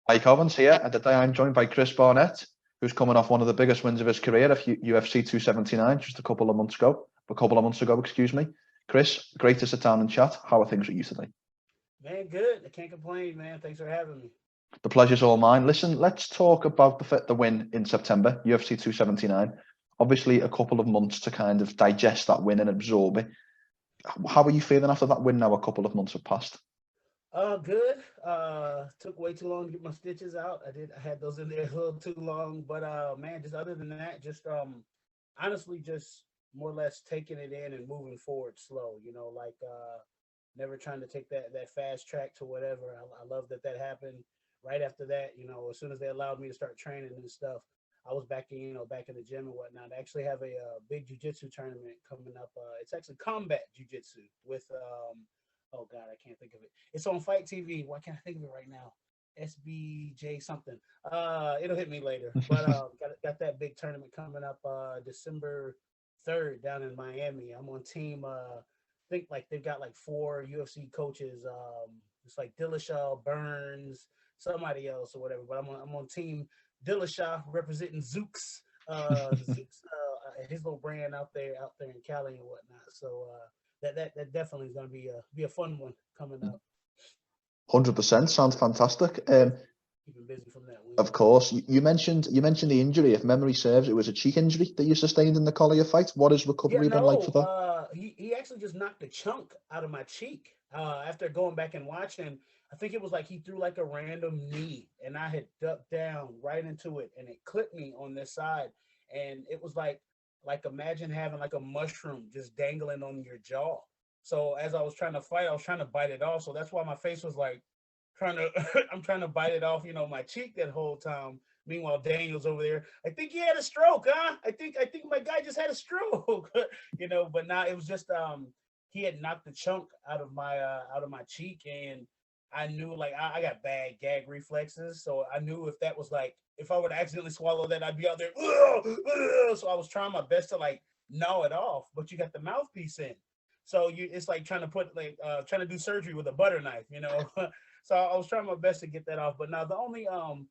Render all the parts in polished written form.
Mike Owens here, and today I'm joined by Chris Barnett, who's coming off one of the biggest wins of his career at UFC 279 just a couple of months ago, excuse me. Chris, great to sit down and chat. How are things with you today? Man, good. I can't complain, man. Thanks for having me. The pleasure's all mine. Listen, let's talk about the win in September, UFC 279. Obviously, a couple of months to kind of digest that win and absorb it. How are you feeling after that win now? A couple of months have passed. Good. Took way too long to get my stitches out. I had those in there a little too long. But man, just other than that, just honestly just more or less taking it in and moving forward slow, like never trying to take that fast track to whatever. I love that happened right after that, as soon as they allowed me to start training and stuff. I was back in, back in the gym and whatnot. I actually have a big jujitsu tournament coming up. It's actually combat jujitsu with oh God, I can't think of it. It's on Fight TV. Why can't I think of it right now? SBJ something. It'll hit me later. But got that big tournament coming up December 3rd down in Miami. I'm on team. I think like they've got like four UFC coaches. It's like Dillashaw, Burns, somebody else or whatever. But I'm on team Dillashaw representing Zooks. Zooks, his little brand out there in Cali and whatnot. So that definitely is going to be a fun one coming up. 100% sounds fantastic. Keeping busy from that win. Of course, you mentioned the injury. If memory serves, it was a cheek injury that you sustained in the Collier fight. What has Yeah, recovery been like for no, that? he actually just knocked a chunk out of my cheek. After going back and watching, I think it was like he threw like a random knee, and I had ducked down right into it, and it clipped me on this side, and it was like imagine having like a mushroom just dangling on your jaw. So as I was trying to fight, I was trying to bite it off. So that's why my face was like trying to I'm trying to bite it off, my cheek that whole time. Meanwhile, Daniel's over there. I think he had a stroke, huh? I think my guy just had a stroke, But now it was just he had knocked the chunk out of my cheek, and I knew like I got bad gag reflexes, so I knew if that was like if I would accidentally swallow that, I'd be out there. "Ugh, ugh." So I was trying my best to like gnaw it off, but you got the mouthpiece in, so it's like trying to put like trying to do surgery with a butter knife. So I was trying my best to get that off, but now the only I'll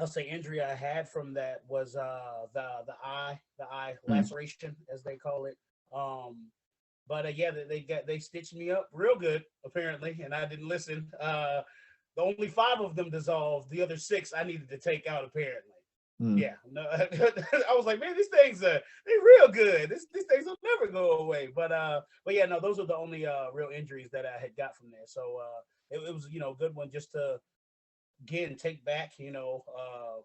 say injury I had from that was the eye Mm. laceration as they call it. But yeah, they stitched me up real good apparently, and I didn't listen. The only five of them dissolved. The other six I needed to take out apparently. Mm. Yeah, no, I was like, man, these things they real good. These things will never go away. But yeah, no, those are the only real injuries that I had got from there. So it was a good one just to again take back,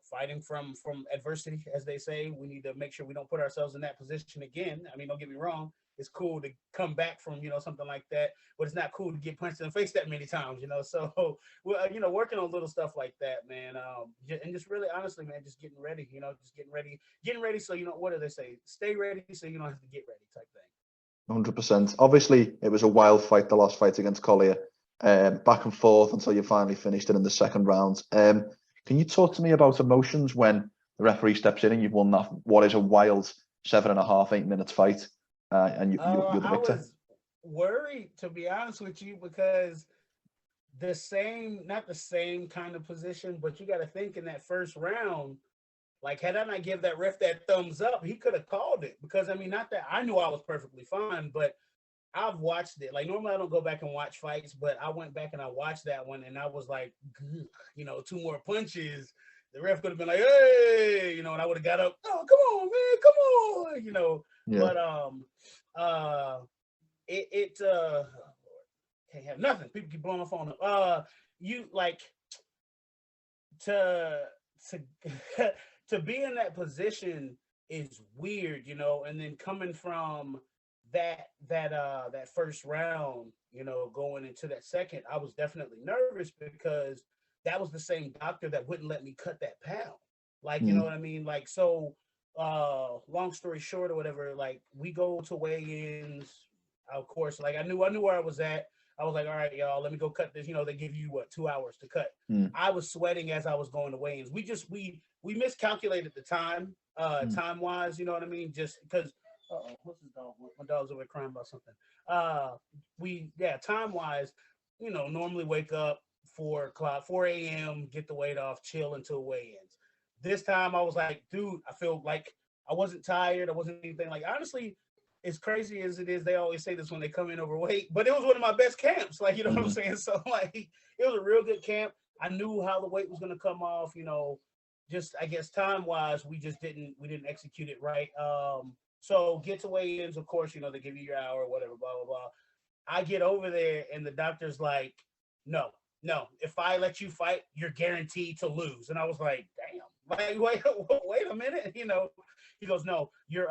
fighting from adversity, as they say. We need to make sure we don't put ourselves in that position again. I mean, don't get me wrong, it's cool to come back from something like that, but it's not cool to get punched in the face that many times. So well, working on little stuff like that, man. And just really honestly, man, just getting ready, just getting ready, so what do they say, stay ready so you don't have to get ready type thing. 100%. Obviously, it was a wild fight, the last fight against Collier, back and forth until you finally finished it in the second round. Can you talk to me about emotions when the referee steps in and you've won that, what is a wild 7.5, 8 minutes fight, and you're the I victor? was worried, to be honest with you, because not the same kind of position, but you got to think in that first round, like had I not give that ref that thumbs up, he could have called it. Because I mean, not that I knew I was perfectly fine, but I've watched it. Like normally I don't go back and watch fights, but I went back and I watched that one, and I was like, two more punches. The ref could have been like, hey, and I would have got up. Oh, come on, man, come on. Yeah. But uh, it can't have nothing. People keep blowing my phone up. You like to to to be in that position is weird, and then coming from that first round, going into that second, I was definitely nervous because that was the same doctor that wouldn't let me cut that pound. Like, you know Mm. what I mean? Like, so long story short or whatever, like we go to weigh-ins, of course, like I knew where I was at. I was like, all right, y'all, let me go cut this. They give you what, 2 hours to cut. Mm. I was sweating as I was going to weigh-ins. We miscalculated the Mm. time wise, you know what I mean? Just because what's his dog? My dog's over crying about something. We, yeah, time wise, normally wake up, 4 o'clock, 4 a.m., get the weight off, chill until weigh-ins. This time I was like, dude, I feel like I wasn't tired. I wasn't anything. Like, honestly, as crazy as it is, they always say this when they come in overweight, but it was one of my best camps. Like, you know what I'm saying? So, like, it was a real good camp. I knew how the weight was going to come off, just, I guess, time-wise, we didn't execute it right. So get to weigh-ins, of course, they give you your hour, whatever, blah, blah, blah. I get over there and the doctor's like, no, no, if I let you fight, you're guaranteed to lose. And I was like, damn, like, wait a minute. He goes, no, your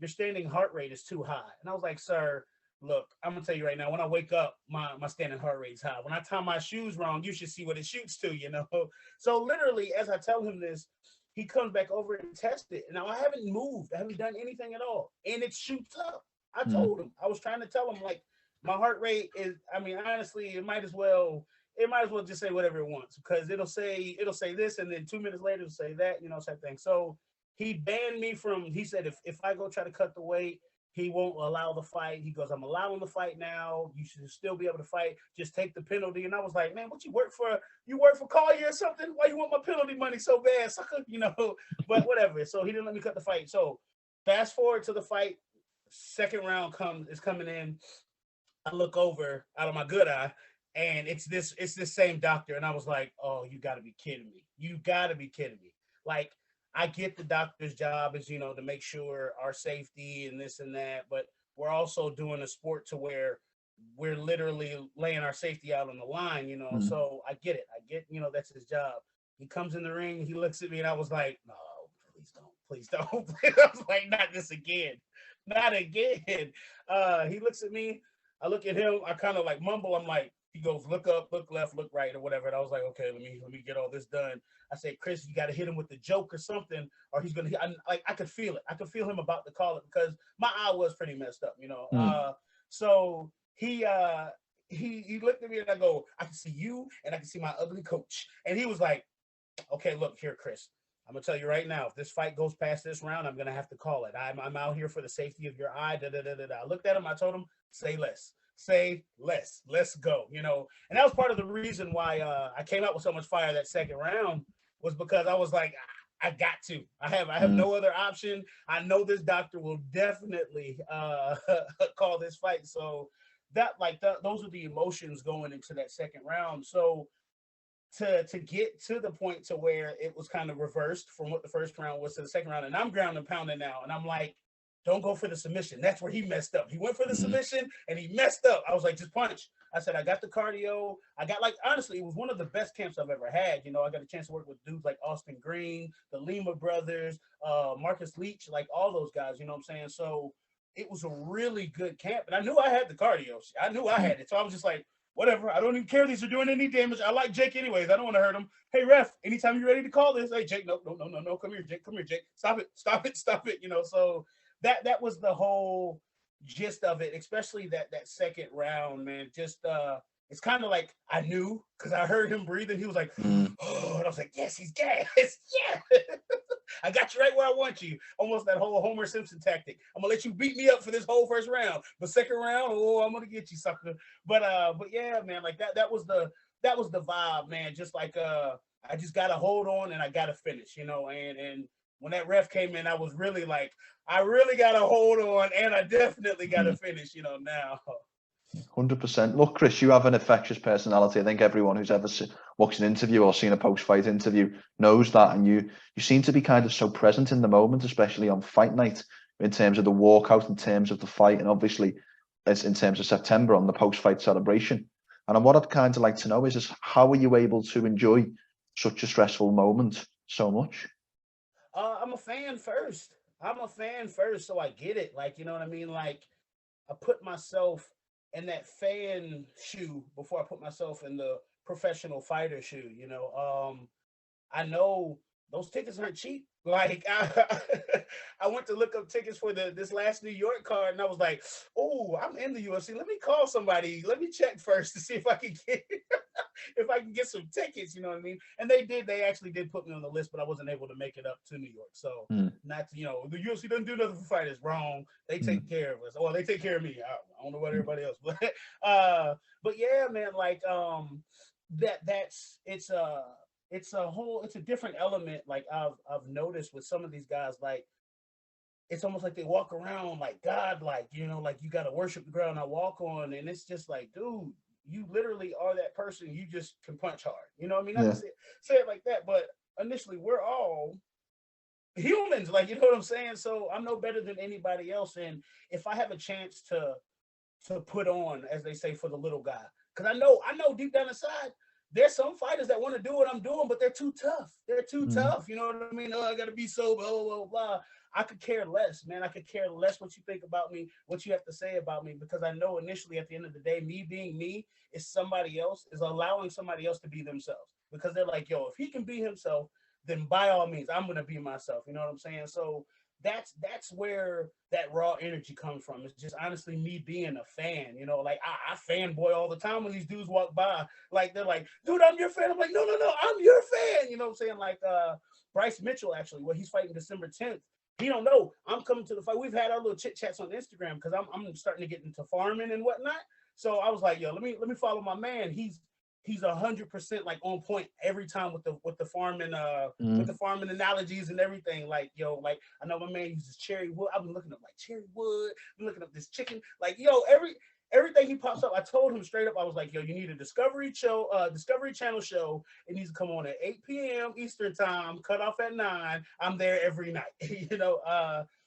standing heart rate is too high. And I was like, sir, look, I'm gonna tell you right now, when I wake up, my standing heart rate is high. When I tie my shoes wrong, you should see what it shoots to. So literally, as I tell him this, he comes back over and tests it. Now I haven't moved, I haven't done anything at all, and it shoots up. I told him, I was trying to tell him, like, my heart rate is, I mean, honestly, it might as well just say whatever it wants, because it'll say this, and then 2 minutes later it'll say that, type thing. So he banned me he said if I go try to cut the weight, he won't allow the fight. He goes, I'm allowing the fight now. You should still be able to fight. Just take the penalty. And I was like, man, what you work for? You work for Collier or something? Why you want my penalty money so bad, sucker? But whatever. So he didn't let me cut the fight. So fast forward to the fight. Second round is coming in. I look over out of my good eye, and it's this same doctor. And I was like, oh, you got to be kidding me. You got to be kidding me. Like, I get the doctor's job is, to make sure our safety and this and that, but we're also doing a sport to where we're literally laying our safety out on the line, So I get it. I get, that's his job. He comes in the ring, he looks at me, and I was like, no, please don't. I was like, not this again. Not again. He looks at me, I look at him, I kind of like mumble. I'm like, he goes, look up, look left, look right, or whatever. And I was like, okay, let me get all this done. I said, Chris, you got to hit him with the joke or something, or he's gonna. I could feel it. I could feel him about to call it, because my eye was pretty messed up, So he looked at me, and I go, I can see you, and I can see my ugly coach. And he was like, okay, look here, Chris. I'm gonna tell you right now, if this fight goes past this round, I'm gonna have to call it. I'm out here for the safety of your eye. I looked at him. I told him, say less. Let's go. And that was part of the reason why I came out with so much fire that second round, was because I was like, I got to. I have no other option. I know this doctor will definitely call this fight. So those are the emotions going into that second round. So to get to the point to where it was kind of reversed from what the first round was to the second round, and I'm ground and pounding now, and I'm like, don't go for the submission. That's where he messed up. He went for the submission and he messed up. I was like, just punch. I said, I got the cardio. I got, like, honestly, it was one of the best camps I've ever had. I got a chance to work with dudes like Austin Green, the Lima brothers, Marcus Leach, like all those guys, you know what I'm saying? So it was a really good camp. And I knew I had the cardio. I knew I had it. So I was just like, whatever. I don't even care if these are doing any damage. I like Jake anyways. I don't want to hurt him. Hey, ref, anytime you're ready to call this, hey, Jake, no. Come here, Jake. Stop it. So that was the whole gist of it, especially that second round, man. Just it's kind of like I knew, because I heard him breathing. He was like, oh, and I was like, yes, he's gas. Yeah. I got you right where I want you. Almost that whole Homer Simpson tactic. I'm gonna let you beat me up for this whole first round, but second round, oh, I'm gonna get you, sucker. But yeah, man, like that was the vibe, man. Just like I just gotta hold on and I gotta finish, and when that ref came in, I was really like, I really got to hold on, and I definitely got to finish, now. 100%. Look, Chris, you have an infectious personality. I think everyone who's ever watched an interview or seen a post-fight interview knows that. And you seem to be kind of so present in the moment, especially on fight night, in terms of the walkout, in terms of the fight, and obviously in terms of September on the post-fight celebration. And what I'd kind of like to know is how are you able to enjoy such a stressful moment so much? I'm a fan first. So I get it. Like, you know what I mean? Like, I put myself in that fan shoe before I put myself in the professional fighter shoe. I know those tickets aren't cheap. Like, I went to look up tickets for this last New York card, and I was like, oh, I'm in the UFC. Let me call somebody. Let me check first to see if I can get some tickets, you know what I mean? And they actually did put me on the list, but I wasn't able to make it up to New York. So not, the UFC doesn't do nothing for fighters. Wrong. They take care of us. Or they take care of me. I don't know about everybody else. But yeah, man, like, it's a different element. Like I've noticed with some of these guys, like it's almost like they walk around like God, like, like you got to worship the ground I walk on. And it's just like, dude, you literally are that person. You just can punch hard. You know what I mean? Not to Yeah. say it like that, but initially we're all humans, like, you know what I'm saying? So I'm no better than anybody else. And if I have a chance to put on, as they say, for the little guy, because I know deep down inside, there's some fighters that want to do what I'm doing, but they're too tough. They're too Mm. tough. You know what I mean? Oh, I got to be so blah, blah, blah, blah. I could care less, man. I could care less what you think about me, what you have to say about me, because I know initially at the end of the day, me being me is somebody else, is allowing somebody else to be themselves. Because they're like, yo, if he can be himself, then by all means, I'm gonna be myself. You know what I'm saying? So that's where that raw energy comes from. It's just honestly me being a fan. Like I fanboy all the time when these dudes walk by. Like they're like, dude, I'm your fan. I'm like, no, no, no, I'm your fan. You know what I'm saying? Like Bryce Mitchell, actually, well, he's fighting December 10th. He don't know I'm coming to the fight. We've had our little chit chats on Instagram because I'm starting to get into farming and whatnot. So I was like, yo, let me follow my man. He's 100% like on point every time with the farming with the Mm. farming analogies and everything. Like, yo, like I know my man uses cherry wood. I've been looking up like cherry wood. I'm looking up this chicken. Like, yo, everything he pops up, I told him straight up. I was like, yo, you need a Discovery Channel show. It needs to come on at 8 p.m. Eastern time, cut off at 9. I'm there every night.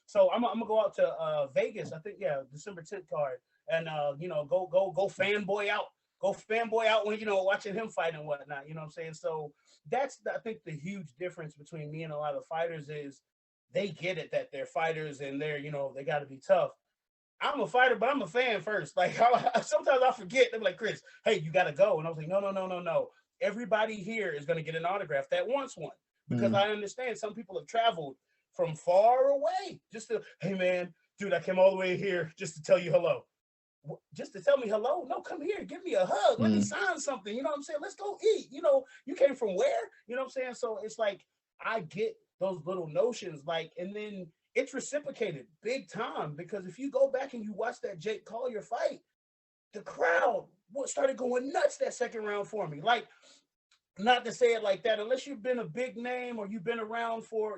So I'm gonna go out to Vegas. I think, yeah, December 10th card, and go fanboy out when watching him fight and whatnot. You know what I'm saying? So that's I think the huge difference between me and a lot of fighters is they get it that they're fighters and they got to be tough. I'm a fighter, but I'm a fan first. Like sometimes I forget. They're like, Chris, hey, you got to go, and I was like, no, no, no, no, no. Everybody here is going to get an autograph that wants one because Mm. I understand some people have traveled from far away just to, hey man, dude, I came all the way here just to tell you hello. Just to tell me hello? No, come here, give me a hug, let me Mm. sign something. You know what I'm saying? Let's go eat. You came from where? You know what I'm saying? So it's like I get those little notions, like, and then it's reciprocated big time because if you go back and you watch that Jake Collier fight, the crowd started going nuts that second round for me. Like, not to say it like that, unless you've been a big name or you've been around for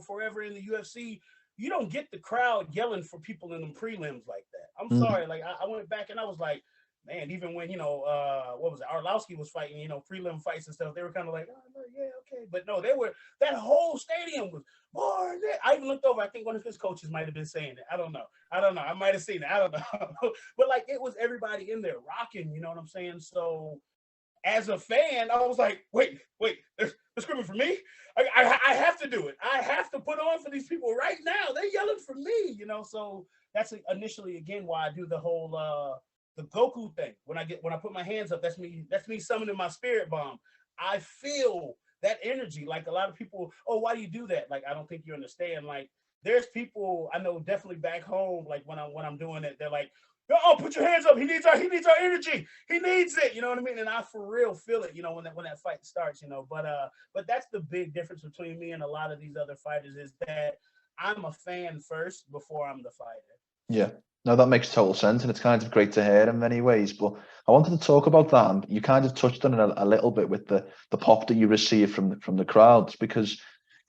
forever in the UFC, you don't get the crowd yelling for people in them prelims like that. I'm Mm. sorry. Like I went back and I was like, man, even when what was it, Arlovsky was fighting, prelim fights and stuff, they were kind of like, oh no, yeah, okay. But no, they were, that whole stadium was Barnett. I even looked over, I think one of his coaches might have been saying it. I don't know. I might have seen it. I don't know. But like it was everybody in there rocking, you know what I'm saying? So as a fan, I was like, wait, they're screaming for me. I have to do it. I have to put on for these people right now. They're yelling for me. So that's initially again why I do the whole the Goku thing. When I put my hands up, that's me summoning my spirit bomb. I feel that energy. Like a lot of people, oh, why do you do that? Like I don't think you understand. Like there's people I know definitely back home. Like when I'm doing it, they're like, oh, put your hands up. He needs our energy. He needs it. You know what I mean? And I for real feel it, when that fight starts. But that's the big difference between me and a lot of these other fighters is that I'm a fan first before I'm the fighter. Yeah. No, that makes total sense, and it's kind of great to hear in many ways. But I wanted to talk about that, and you kind of touched on it a little bit with the pop that you received from the crowds, because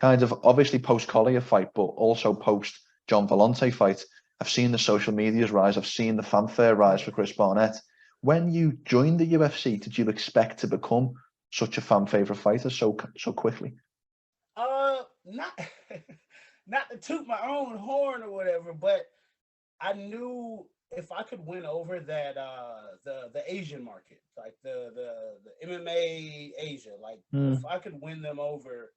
kind of obviously post Collier fight, but also post John Vellante fight, I've seen the social medias rise. I've seen the fanfare rise for Chris Barnett. When you joined the UFC, did you expect to become such a fan favorite fighter so quickly? Not not to toot my own horn or whatever, but I knew if I could win over that the Asian market, like the MMA Asia, like if Mm. I could win them over,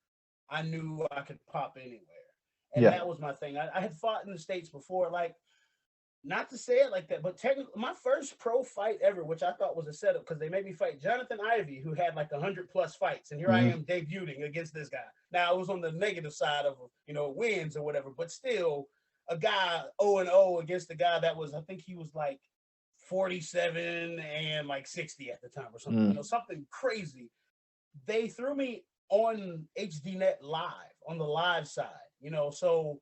I knew I could pop anywhere. And Yeah. that was my thing. I had fought in the States before, like not to say it like that, but technically my first pro fight ever, which I thought was a setup because they made me fight Jonathan Ivey, who had like 100+ fights, and here I Mm. am debuting against this guy. Now it was on the negative side of wins or whatever, but still a guy 0-0 against the guy that was, I think he was like 47 and like 60 at the time or something, Mm. something crazy. They threw me on HDNet live on the live side, so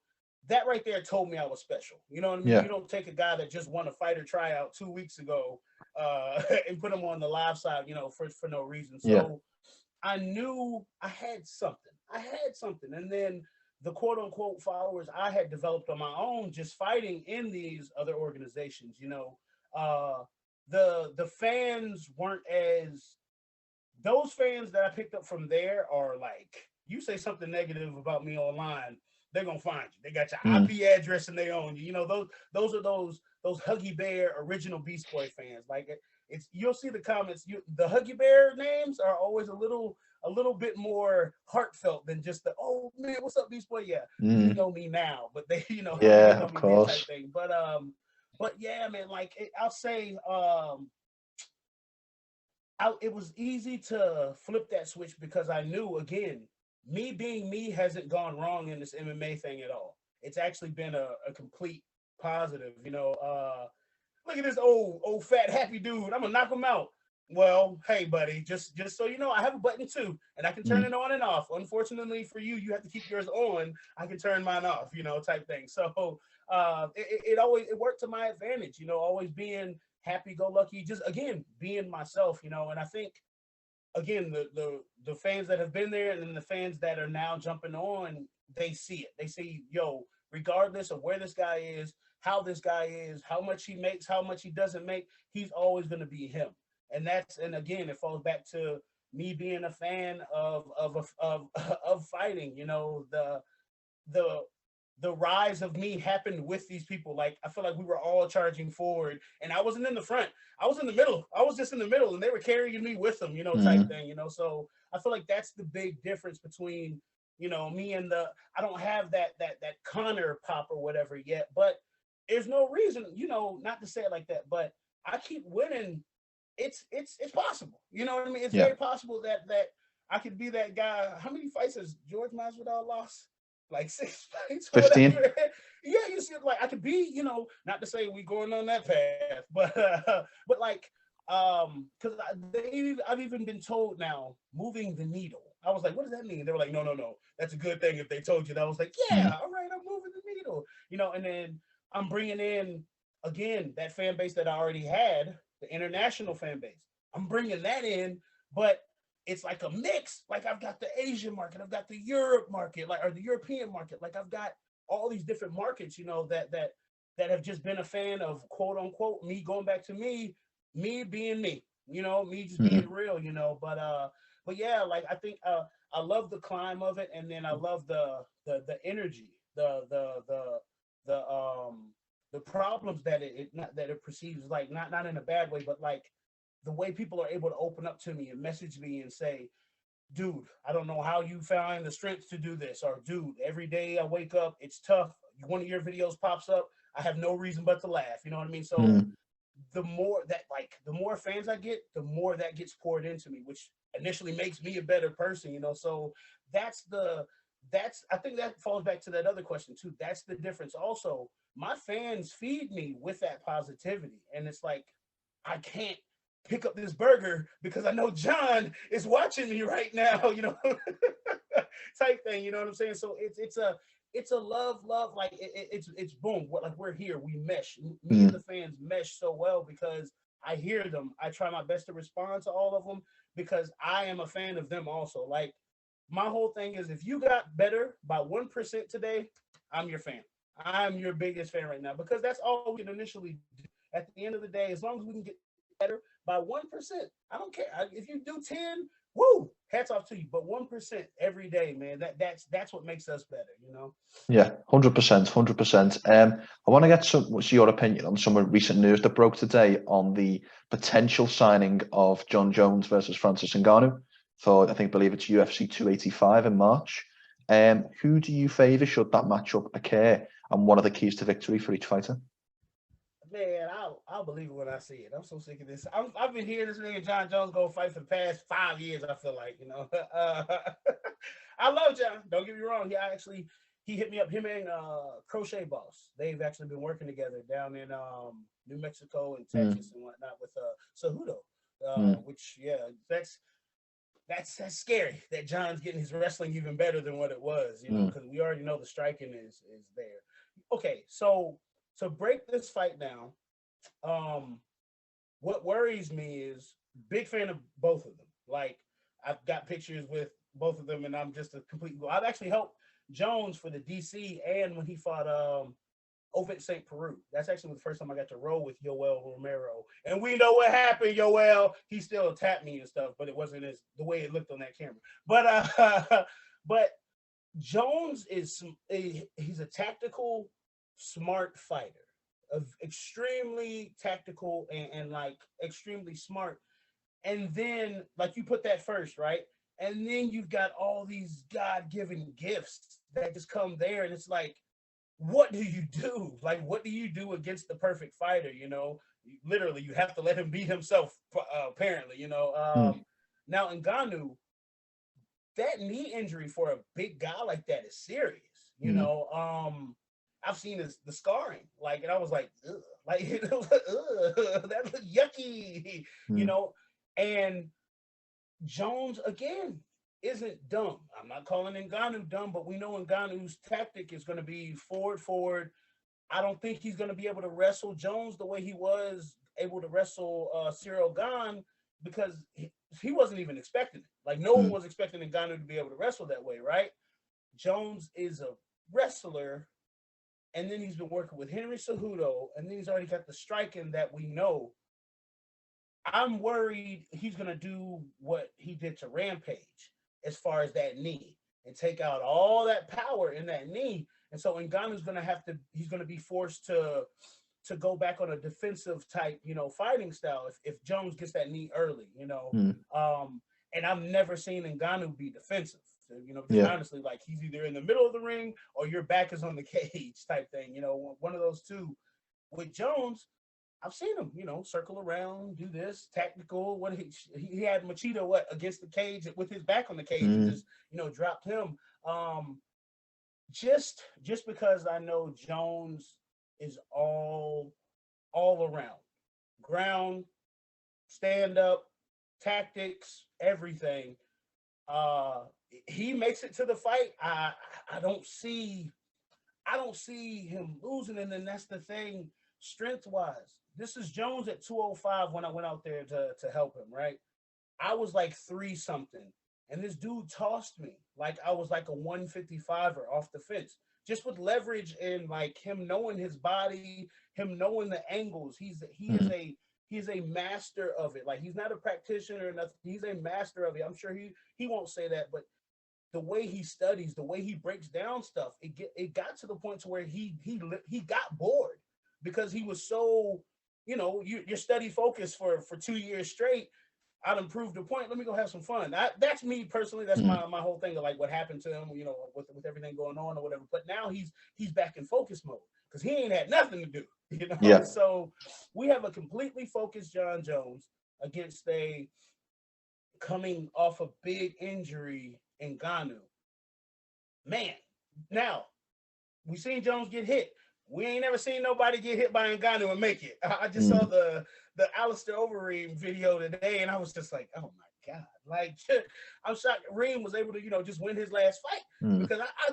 that right there told me I was special. You know what I mean? Yeah. You don't take a guy that just won a fighter tryout 2 weeks ago and put him on the live side, you know, for no reason. Yeah. So I knew I had something. I had something. And then the quote unquote followers I had developed on my own, just fighting in these other organizations, you know, the fans weren't as those fans that I picked up from there are like, you say something negative about me online, they're gonna find you. They got your Mm. IP address and they own you. You know, those are those Huggy Bear original Beast Boy fans. Like it's you'll see the comments. The Huggy Bear names are always a little bit more heartfelt than just the oh man, what's up, Beast Boy? Yeah, you Mm. know me now, but they they Yeah, didn't know of me then type course. thing. But yeah, man, like I'll say it was easy to flip that switch because I knew again, me being me hasn't gone wrong in this MMA thing at all. It's actually been a complete positive. You know, look at this old fat happy dude. I'm gonna knock him out. Well, hey buddy, just so you know, I have a button too, and I can turn Mm. it on and off. Unfortunately for you, you have to keep yours on. I can turn mine off, you know, type thing. So it always it worked to my advantage, you know, always being happy go lucky, just again being myself, you know. And I think again the fans that have been there and then the fans that are now jumping on, they see it. They see, yo, regardless of where this guy is, how this guy is, how much he makes, how much he doesn't make, he's always going to be him. And again, it falls back to me being a fan of fighting. You know, the the rise of me happened with these people. Like I feel like we were all charging forward, and I wasn't in the front. I was in the middle. I was just in the middle, and they were carrying me with them. You know, type Mm. thing. You know, so I feel like that's the big difference between me and the. I don't have that Connor pop or whatever yet, but there's no reason, not to say it like that, but I keep winning. It's possible. You know what I mean? It's Yeah. very possible that I could be that guy. How many fights has George Masvidal lost? Like 6 fights or 15. whatever. Yeah, you see, like I could be, not to say we going on that path, but like, because I've even been told now moving the needle. I was like, what does that mean? They were like, no, that's a good thing if they told you that. I was like, yeah, Mm. all right, I'm moving the needle, and then I'm bringing in again that fan base that I already had, the international fan base. I'm bringing that in, but it's like a mix. Like I've got the Asian market, I've got the Europe market, like or the European market. Like I've got all these different markets, that have just been a fan of quote unquote me going back to me being me, me just being Mm. real, but yeah, like I think I love the climb of it, and then I love the energy, the problems that it perceives, like not in a bad way, but like the way people are able to open up to me and message me and say, dude, I don't know how you find the strength to do this, or dude, every day I wake up, it's tough. One of your videos pops up, I have no reason but to laugh. You know what I mean? So Mm. the more fans I get, the more that gets poured into me, which initially makes me a better person, So that's I think that falls back to that other question too. That's the difference. Also, my fans feed me with that positivity. And it's like I can't pick up this burger because I know John is watching me right now, type thing. You know what I'm saying? So it's a love, like it's boom. Like we're here, we mesh. Me and Mm. the fans mesh so well because I hear them. I try my best to respond to all of them because I am a fan of them also. Like my whole thing is if you got better by 1% today, I'm your fan. I'm your biggest fan right now because that's all we can initially do. At the end of the day, as long as we can get better by 1%, I don't care. If you do 10, woo, hats off to you. But 1% every day, man, that's what makes us better. Yeah, 100%, 100%. I want to get what's your opinion on some recent news that broke today on the potential signing of Jon Jones versus Francis Ngannou for, believe it's UFC 285 in March. Who do you favour should that matchup occur, and what are the keys to victory for each fighter? Man, I'll believe it when I see it. I'm so sick of this. I've been hearing this nigga Jon Jones go fight for the past 5 years. I feel like I love John. Don't get me wrong. He hit me up. Him and Crochet Boss. They've actually been working together down in New Mexico and Mm. Texas and whatnot with Cejudo. Mm. Which that's scary that John's getting his wrestling even better than what it was. Mm. Because we already know the striking is there. okay, so to break this fight down, um, what worries me is big fan of both of them. Like I've got pictures with both of them, and I'm just a complete. I've actually helped Jones for the DC and when he fought Ovid St. Peru. That's actually the first time I got to roll with Yoel Romero. And we know what happened, Yoel. He still tapped me and stuff, but it wasn't as the way it looked on that camera. But but Jones is he's a tactical, smart fighter, of extremely tactical and like extremely smart. And then like you put that first, right? And then you've got all these God-given gifts that just come there, and it's like, what do you do? Like, what do you do against the perfect fighter? Literally, you have to let him beat himself. Apparently, Mm. Now Ngannou, that knee injury for a big guy like that is serious. Mm. I've seen the scarring, like, and I was like, ugh, like, ugh, that looked yucky, Mm. and Jones again isn't dumb. I'm not calling Ngannou dumb, but we know Ngannou's tactic is going to be forward, forward. I don't think he's going to be able to wrestle Jones the way he was able to wrestle Cyril Gane, because he wasn't even expecting it. Like, no one Mm. was expecting Ngannou to be able to wrestle that way, right? Jones is a wrestler, and then he's been working with Henry Cejudo, and then he's already got the striking that we know. I'm worried he's going to do what he did to Rampage as far as that knee and take out all that power in that knee. And so Ngannou's going to he's going to be forced to go back on a defensive type, fighting style if Jones gets that knee early, Mm. and I've never seen Ngannou be defensive. So, because Yeah. honestly, like, he's either in the middle of the ring or your back is on the cage type thing, one of those two. With Jones, I've seen him, circle around, do this tactical. What he had Machida against the cage with his back on the cage and Mm. just dropped him. Just because I know Jones is all around ground, stand up, tactics, everything. Uh, he makes it to the fight. I don't see him losing, and then that's the thing, strength wise. This is Jones at 205 when I went out there to help him, right? I was like three something, and this dude tossed me like I was like a 155er off the fence, just with leverage and like him knowing his body, him knowing the angles. Mm. He is a master of it. Like, he's not a practitioner or nothing. He's a master of it. I'm sure he won't say that, but the way he studies, the way he breaks down stuff, it got to the point to where he got bored because he was so, you're study focused for 2 years straight. I'd improve the point. Let me go have some fun. That's me personally. That's Mm. my whole thing of like what happened to him, with everything going on or whatever. But now he's back in focus mode because he ain't had nothing to do, Yeah. So we have a completely focused Jon Jones against a coming off a big injury in Ngannou. Man, now we seen Jones get hit. We ain't never seen nobody get hit by Ngannou and make it. I just saw Mm. the Alistair Overeem video today, and I was just like, oh my god! Like, I'm shocked Reem was able to, just win his last fight, Mm. because I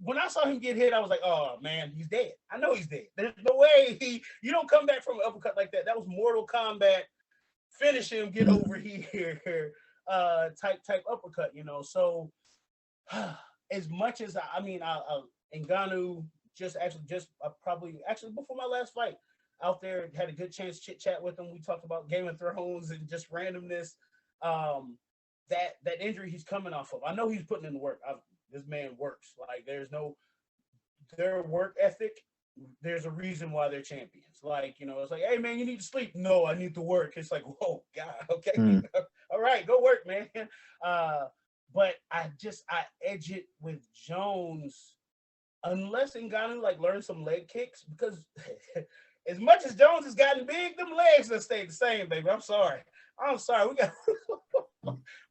when I saw him get hit, I was like, oh man, he's dead. I know he's dead. There's no way you don't come back from an uppercut like that. That was Mortal Kombat. Finish him, get Mm. over here, type uppercut. So as much as I mean, Ngannou just probably actually before my last fight out there had a good chance to chit chat with him. We talked about Game of Thrones and just randomness. That injury he's coming off of, I know he's putting in the work. This man works. Like, their work ethic. There's a reason why they're champions. Like, it's like, hey man, you need to sleep. No, I need to work. It's like, whoa, God, okay, Mm. all right, go work, man. But I edge it with Jones unless Ngannou like learns some leg kicks, because as much as Jones has gotten big, them legs have stayed the same, baby. I'm sorry. We got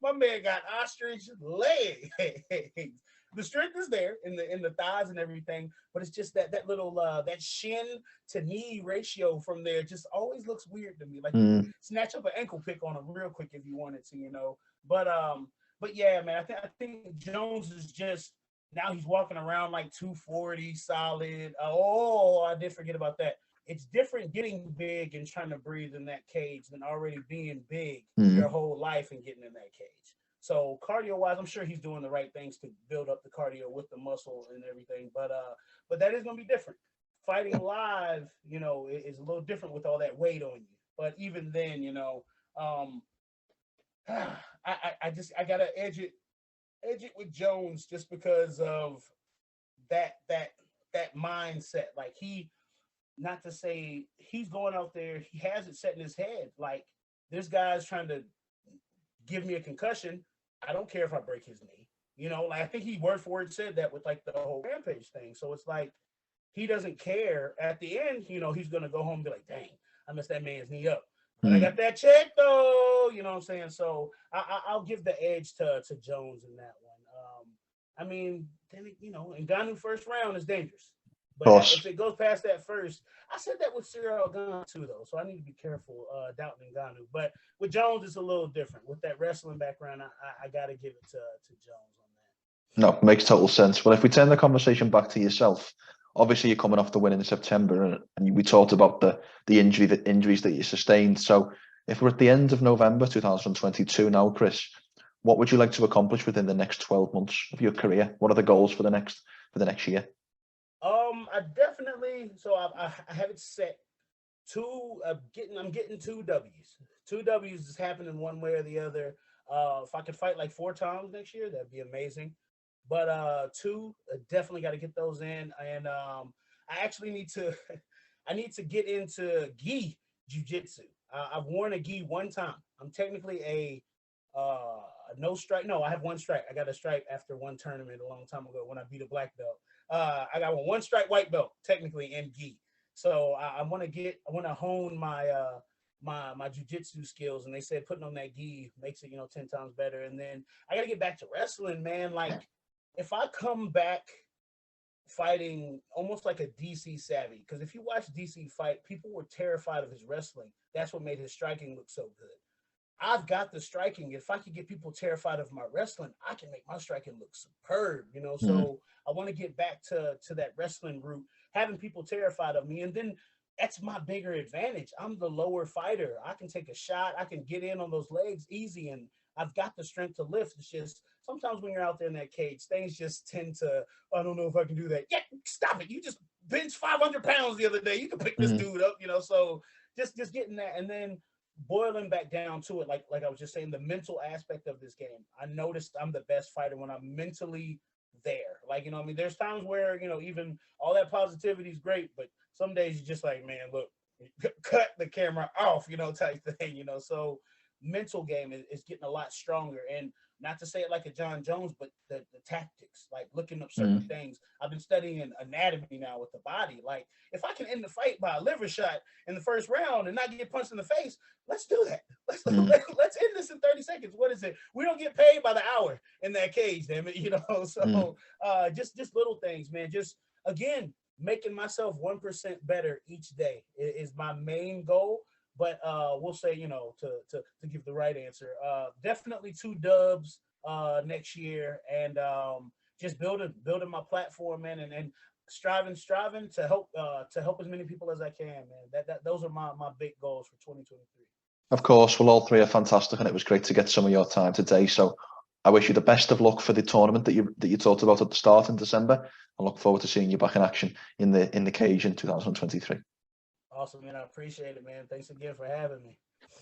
my man got ostrich legs. The strength is there in the thighs and everything, but it's just that little that shin to knee ratio from there just always looks weird to me. Like, you could Mm. snatch up an ankle pick on him real quick if you wanted to, But yeah, man, I think Jones is just now he's walking around like 240 solid. Oh, I did forget about that. It's different getting big and trying to breathe in that cage than already being big your Mm. whole life and getting in that cage. So cardio wise, I'm sure he's doing the right things to build up the cardio with the muscle and everything. But that is gonna be different. Fighting live, is a little different with all that weight on you. But even then, um, I gotta edge it with Jones just because of that mindset. Like not to say he's going out there, he has it set in his head. Like this guy's trying to give me a concussion. I don't care if I break his knee. Like I think he word for word said that with like the whole Rampage thing. So it's like he doesn't care. At the end, he's gonna go home and be like, dang, I messed that man's knee up. But I Mm. got that check though, you know what I'm saying? So I'll give the edge to Jones in that one. I mean, then Ngannou first round is dangerous. Of But course. if it goes past that first, I said that with Cyril Gane too, though. So I need to be careful doubting Ngannou. But with Jones, it's a little different. With that wrestling background, I got to give it to Jones on No, makes total sense. Well, if we turn the conversation back to yourself, obviously you're coming off the win in September, and we talked about the injuries that you sustained. So, if we're at the end of November 2022 now, Chris, what would you like to accomplish within the next 12 months of your career? What are the goals for the next year? that. I definitely. So I have it set. I'm getting two W's. Two W's is happening one way or the other. If I could fight like 4 times next year, that'd be amazing. But two, definitely got to get those in, and I actually need to. I need to get into gi jujitsu. I've worn a gi one time. I'm technically no stripe. No, I have one stripe. I got a stripe after one tournament a long time ago when I beat a black belt. I got one stripe white belt technically in gi. So I want to hone my jujitsu skills, and they said putting on that gi makes it 10 times better. And then I got to get back to wrestling, man. Like if I come back fighting almost like a DC Savvy, because if you watch DC fight, people were terrified of his wrestling. That's what made his striking look so good. I've got the striking. If I could get people terrified of my wrestling, I can make my striking look superb. Mm. So I want to get back to that wrestling route, having people terrified of me, and then that's my bigger advantage. I'm the lower fighter. I can take a shot. I can get in on those legs easy, and I've got the strength to lift. It's just sometimes when you're out there in that cage, things just tend to. I don't know if I can do that. Yeah, stop it. You just bench 500 pounds the other day. You can pick this Mm. dude up. So just getting that, and then boiling back down to it, like I was just saying, the mental aspect of this game. I noticed I'm the best fighter when I'm mentally there. Like, I mean, there's times where, even all that positivity is great, but some days you're just like, man, look, cut the camera off, type thing. So mental game is getting a lot stronger. And not to say it like a Jon Jones, but the tactics, like looking up certain Mm. things. I've been studying anatomy now with the body. Like, if I can end the fight by a liver shot in the first round and not get punched in the face, let's do that. Mm. Let's end this in 30 seconds. What is it? We don't get paid by the hour in that cage, damn it. Mm. So just little things, man. Just again, making myself 1% better each day is my main goal. But we'll say, to give the right answer, definitely 2 dubs next year, and just building my platform, man, and striving to help as many people as I can, man. That those are my big goals for 2023. Of course, well, all three are fantastic, and it was great to get some of your time today. So, I wish you the best of luck for the tournament that you talked about at the start in December. I look forward to seeing you back in action in the cage in 2023. Awesome, man. I appreciate it, man. Thanks again for having me.